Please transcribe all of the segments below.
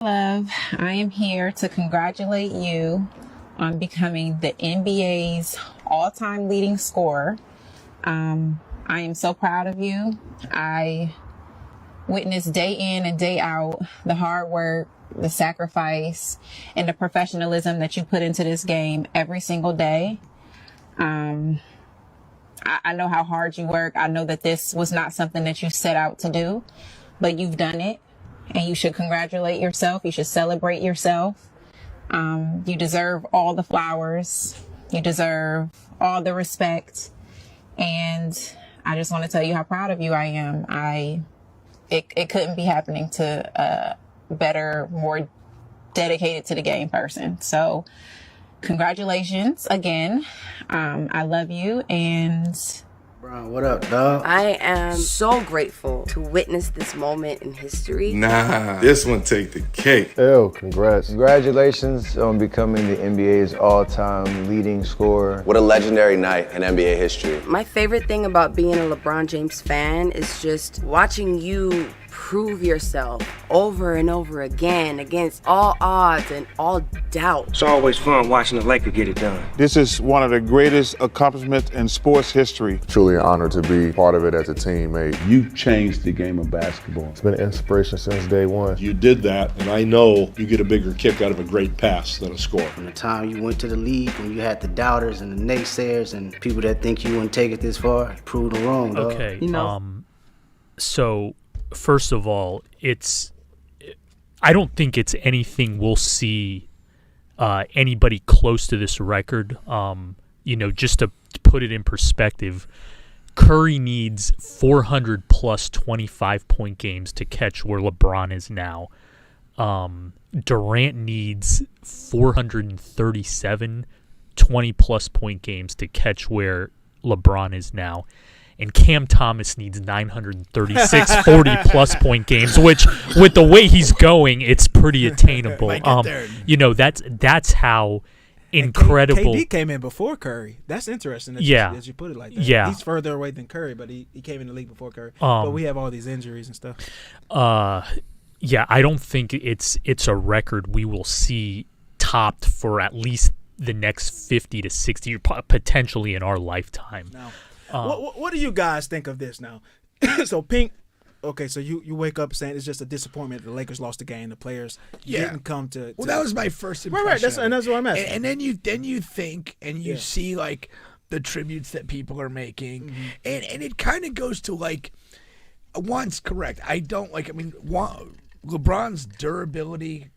Love, I am here to congratulate you on becoming the NBA's all-time leading scorer. I am so proud of you. I witness day in and day out the hard work, the sacrifice, and the professionalism that you put into this game every single day. I know how hard you work. I know that this was not something that you set out to do, but you've done it. And you should congratulate yourself. You should celebrate yourself. You deserve all the flowers. You deserve all the respect. And I just want to tell you how proud of you I am. It couldn't be happening to a better, more dedicated to the game person. So congratulations again. I love you. And Bron, what up, dog? I am so grateful to witness this moment in history. Nah, this one take the cake. Hell, congrats. Congratulations on becoming the NBA's all-time leading scorer. What a legendary night in NBA history. My favorite thing about being a LeBron James fan is just watching you prove yourself over and over again against all odds and all doubt. It's always fun watching the Lakers get it done. This is one of the greatest accomplishments in sports history. Truly an honor to be part of it as a teammate. You changed the game of basketball. It's been an inspiration since day one. You did that, and I know you get a bigger kick out of a great pass than a score. From the time you went to the league, when you had the doubters and the naysayers and people that think you wouldn't take it this far, you proved them wrong, dog. Okay, You know? So first of all, I don't think it's anything we'll see anybody close to this record. Just to put it in perspective, Curry needs 400 plus 25-point games to catch where LeBron is now. Durant needs 437 20-plus point games to catch where LeBron is now. And Cam Thomas needs 936 40-plus point games, which, with the way he's going, it's pretty attainable. That's how incredible. KD came in before Curry. That's interesting. As you put it like that. Yeah, he's further away than Curry, but he came in the league before Curry. But we have all these injuries and stuff. I don't think it's a record we will see topped for at least the next 50 to 60 years, potentially in our lifetime. Now, what do you guys think of this now? So Pink, okay, so you wake up saying it's just a disappointment the Lakers lost the game. The players didn't come to. Well, that was my first impression. Right. That's what I'm asking. And then you think and you see like the tributes that people are making, and it kind of goes to like, Juan's correct. LeBron's durability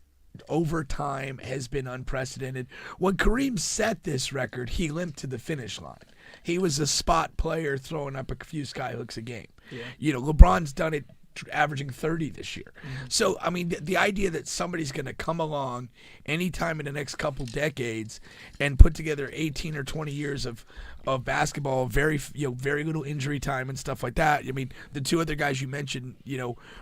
over time has been unprecedented. When Kareem set this record, he limped to the finish line. He was a spot player throwing up a few skyhooks a game. Yeah. LeBron's done it averaging 30 this year. So, I mean, the idea that somebody's going to come along anytime in the next couple decades and put together 18 or 20 years of basketball, very little injury time and stuff like that. I mean, the two other guys you mentioned,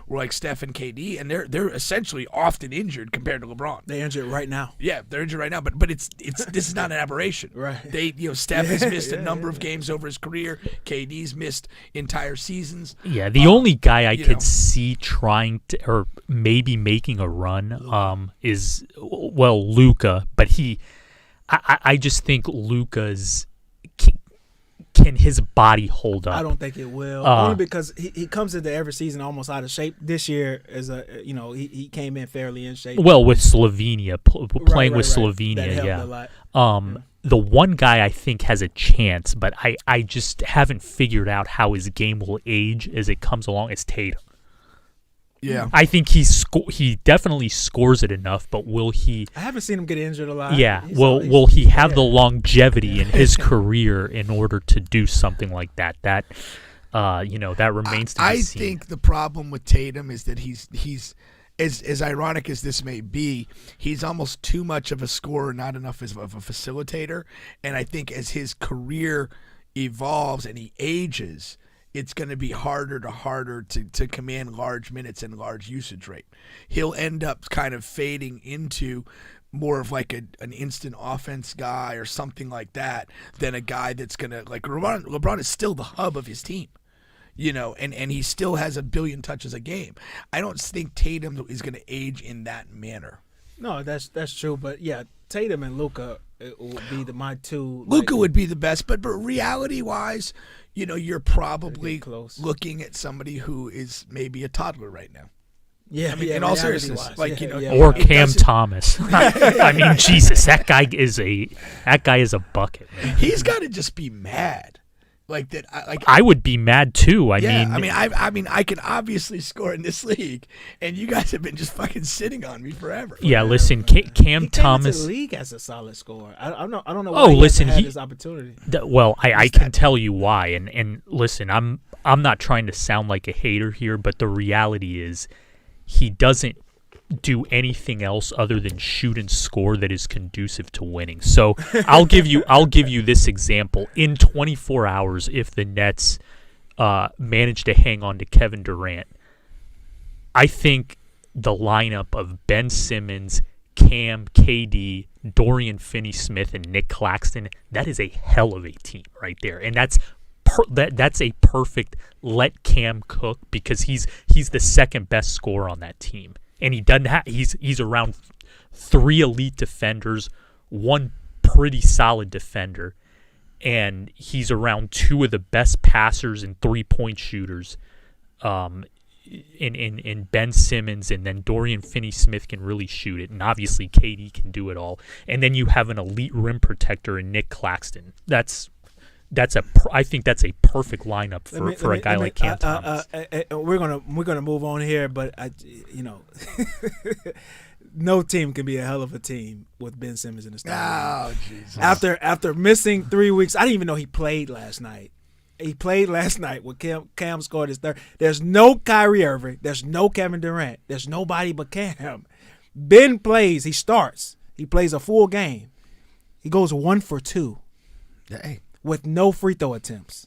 were like Steph and KD, and they're essentially often injured compared to LeBron. They're injured right now. Yeah, they're injured right now, but it's this is not an aberration. Right. Steph has missed a number of games over his career. KD's missed entire seasons. Yeah, the only guy I could see trying to or maybe making a run is Luka, but I just think Luka's can his body hold up? I don't think it will. Only because he comes into every season almost out of shape. This year, he came in fairly in shape. Well, with Slovenia, playing with Slovenia, that helped a lot. The one guy I think has a chance, but I just haven't figured out how his game will age as it comes along, is Tatum. Yeah, I think he definitely scores it enough, but will he? I haven't seen him get injured a lot. Yeah, will he have the longevity in his career in order to do something like that? That remains to be seen. I think the problem with Tatum is that he's as ironic as this may be, he's almost too much of a scorer, not enough of a facilitator. And I think as his career evolves and he ages, it's going to be harder to command large minutes and large usage rate. He'll end up kind of fading into more of like an instant offense guy or something like that than a guy that's going to, like LeBron is still the hub of his team. and he still has a billion touches a game. I don't think Tatum is going to age in that manner. No, that's true. But yeah, Tatum and Luka would be my two. Luka would be the best, but reality-wise, you're probably looking at somebody who is maybe a toddler right now. Yeah, in all seriousness, or Cam Thomas. I mean, Jesus, that guy is a bucket, man. He's got to just be mad. Like that, I would be mad too. I mean, I can obviously score in this league, and you guys have been just fucking sitting on me forever. Yeah, listen, Cam Thomas. The league as a solid scorer. I don't know. Oh, why listen, he had this opportunity. I can tell you why, and listen, I'm not trying to sound like a hater here, but the reality is, he doesn't do anything else other than shoot and score that is conducive to winning. So I'll give you this example. In 24 hours, if the Nets manage to hang on to Kevin Durant, I think the lineup of Ben Simmons, Cam, KD, Dorian Finney-Smith, and Nick Claxton, that is a hell of a team right there. And that's a perfect let Cam cook, because he's the second best scorer on that team. And he doesn't have. He's around 3 elite defenders, 1 pretty solid defender, and he's around 2 of the best passers and 3-point shooters, in Ben Simmons, and then Dorian Finney-Smith can really shoot it, and obviously KD can do it all. And then you have an elite rim protector in Nick Claxton. I think that's a perfect lineup for a guy like Cam Thomas. We're gonna move on here, but no team can be a hell of a team with Ben Simmons in the starting. Oh, Jesus! After missing 3 weeks, I didn't even know he played last night. He played last night with Cam scored his third. There's no Kyrie Irving. There's no Kevin Durant. There's nobody but Cam. Ben plays. He starts. He plays a full game. He goes 1 for 2. Hey. With no free throw attempts,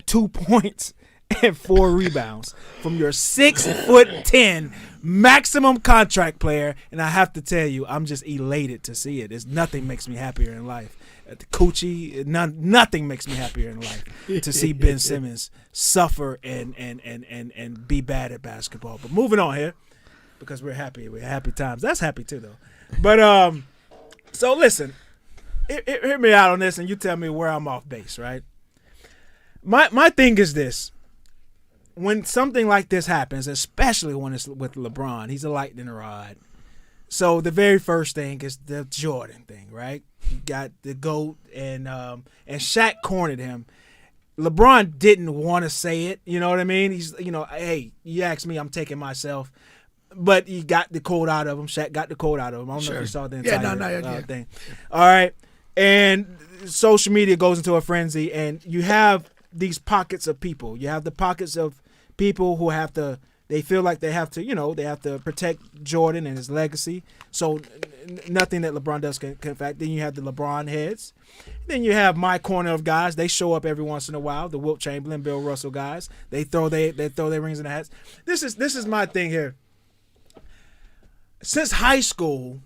2 points and 4 rebounds from your 6'10" maximum contract player. And I have to tell you, I'm just elated to see it. Nothing makes me happier in life. The coochie, nothing makes me happier in life to see Ben Simmons suffer and be bad at basketball. But moving on here, because we're happy. We're happy times. That's happy too, though. But so listen. Hear me out on this, and you tell me where I'm off base, right? My thing is this. When something like this happens, especially when it's with LeBron, he's a lightning rod. So the very first thing is the Jordan thing, right? You got the GOAT, and Shaq cornered him. LeBron didn't want to say it, you know what I mean? He's, hey, you asked me, I'm taking myself. But he got the quote out of him. Shaq got the quote out of him. I don't know if you saw the entire thing. All right. And social media goes into a frenzy, and you have these pockets of people. You have the pockets of people who they feel like they have to protect Jordan and his legacy. So nothing that LeBron does can affect. Then you have the LeBron heads. Then you have my corner of guys. They show up every once in a while. The Wilt Chamberlain, Bill Russell guys. They throw their rings in the hats. This is my thing here. Since high school,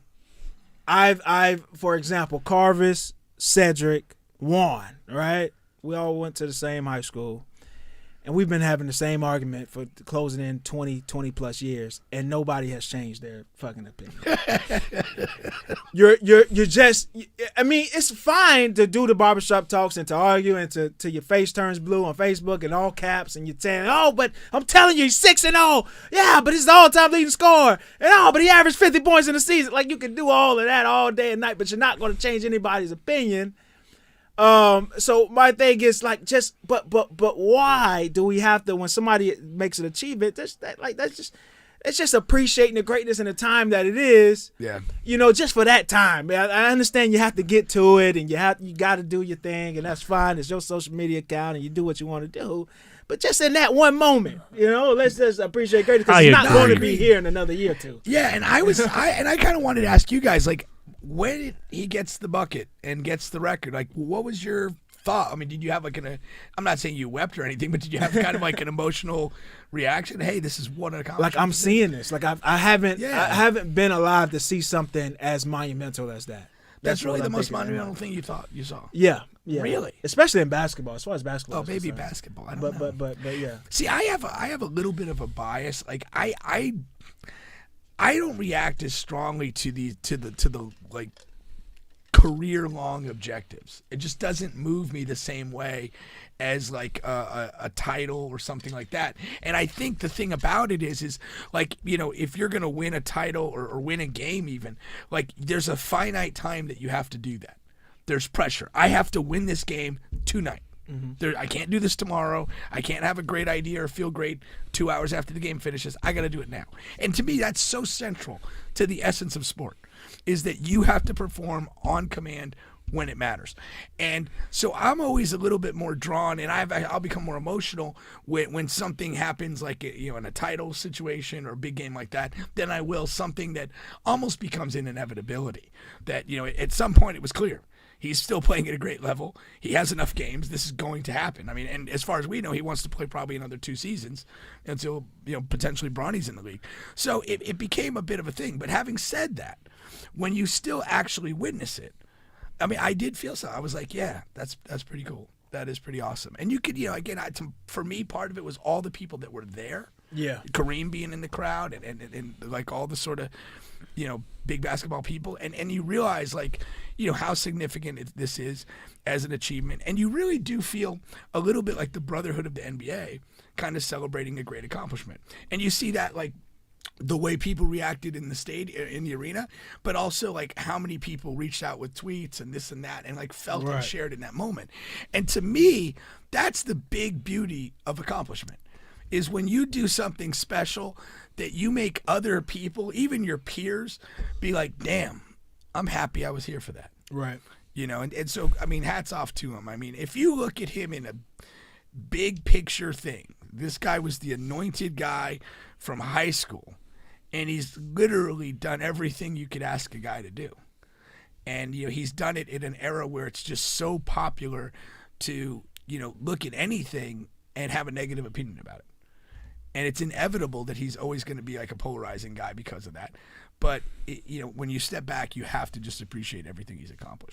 I've for example, Carvis, Cedric, Juan, right? We all went to the same high school, and we've been having the same argument for closing in 20 plus years, and nobody has changed their fucking opinion. You're just, I mean, it's fine to do the barbershop talks and to argue and to your face turns blue on Facebook and all caps, and you're saying, oh, but I'm telling you, he's 6-0. Yeah, but he's the all-time leading scorer. And but he averaged 50 points in the season. Like, you can do all of that all day and night, but you're not going to change anybody's opinion. So my thing is like, but why do we have to, when somebody makes an achievement, it's just appreciating the greatness and the time that it is. Yeah. Just for that time. I understand you have to get to it, and you got to do your thing, and that's fine. It's your social media account, and you do what you want to do. But just in that one moment, let's just appreciate greatness, because it's not going to be here in another year or two. Yeah, and I kind of wanted to ask you guys, like, when he gets the bucket and gets the record, like, what was your thought? I mean, did you have I'm not saying you wept or anything, but did you have kind of like an emotional reaction? Hey, this is what an accomplishment. Like, I'm seeing this. Like, I haven't been alive to see something as monumental as that. That's really the most monumental thing you saw. Yeah, Yeah. Really? Especially in basketball, as far as basketball. Oh, is maybe concerned. basketball. I don't know. But yeah. See, I have a little bit of a bias. Like I don't react as strongly to the like career long objectives. It just doesn't move me the same way as like a title or something like that. And I think the thing about it is like, you know, if you're going to win a title or win a game even, like there's a finite time that you have to do that. There's pressure. I have to win this game tonight. I can't do this tomorrow. I can't have a great idea or feel great 2 hours after the game finishes. I got to do it now. And to me, that's so central to the essence of sport, is that you have to perform on command when it matters. And so I'm always a little bit more drawn, and I'll become more emotional when something happens, like, you know, in a title situation or a big game like that, than I will something that almost becomes an inevitability. That, you know, at some point it was clear. He's still playing at a great level. He has enough games. This is going to happen. I mean, and as far as we know, he wants to play probably another 2 seasons until, you know, potentially Bronny's in the league. So it became a bit of a thing. But having said that, when you still actually witness it, I mean, I did feel so. I was like, yeah, that's pretty cool. That is pretty awesome. And you could, you know, again, for me, part of it was all the people that were there. Yeah. Kareem being in the crowd and like all the sort of, you know, big basketball people. And you realize, like, you know, how significant this is as an achievement. And you really do feel a little bit like the brotherhood of the NBA kind of celebrating a great accomplishment. And you see that, like, the way people reacted in the stadium, in the arena, but also like how many people reached out with tweets and this and that and like felt and shared in that moment. And to me, that's the big beauty of accomplishment, is when you do something special that you make other people, even your peers, be like, damn, I'm happy I was here for that. Right. You know, and so, I mean, hats off to him. I mean, if you look at him in a big picture thing, this guy was the anointed guy from high school, and he's literally done everything you could ask a guy to do. And, you know, he's done it in an era where it's just so popular to, you know, look at anything and have a negative opinion about it. And it's inevitable that he's always going to be like a polarizing guy because of that. But, you know, when you step back, you have to just appreciate everything he's accomplished.